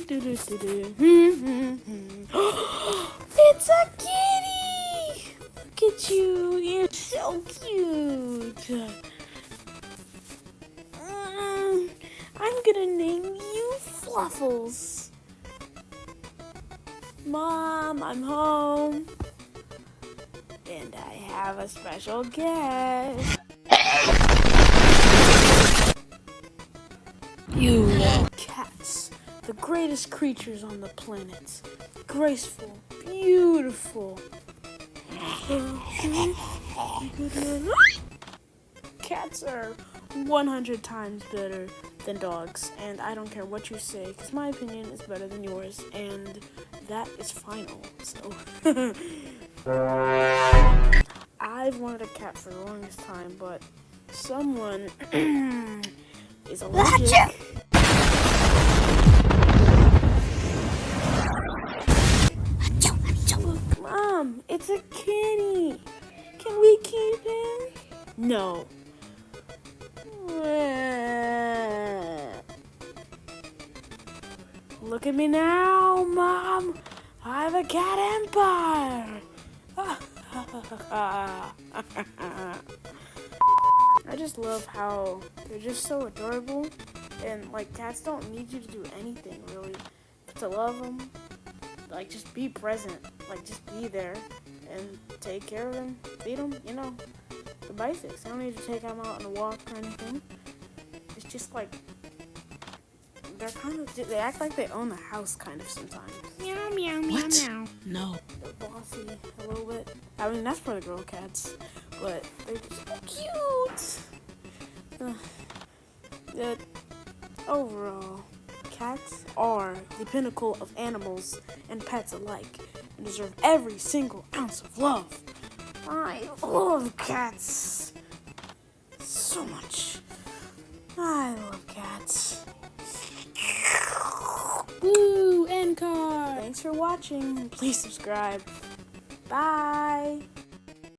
It's a kitty! Look at you, you're so cute. I'm gonna name you Fluffles. Mom, I'm home. And I have a special guest. You cats, the greatest creatures on the planet. Graceful, beautiful. Cats are 100 times better than dogs, and I don't care what you say, because my opinion is better than yours, and that is final. So, I've wanted a cat for the longest time, but someone is allergic. Look, Mom, it's a kitty. Can we keep him? No. Look at me now, Mom. I have a cat empire. I just love how they're just so adorable, and like cats don't need you to do anything really to love them. Like just be present, like just be there and take care of them, feed them, you know, the basics. I don't need to take them out on a walk or anything. It's just like they act like they own the house kind of sometimes. Meow, meow, meow, What? meow. No. They're bossy a little bit. I mean, that's for the girl cats, but they're just so cute. Overall, cats are the pinnacle of animals and pets alike and deserve every single ounce of love. I love cats so much. I love cats. Woo, end card. Thanks for watching, and please subscribe. Bye.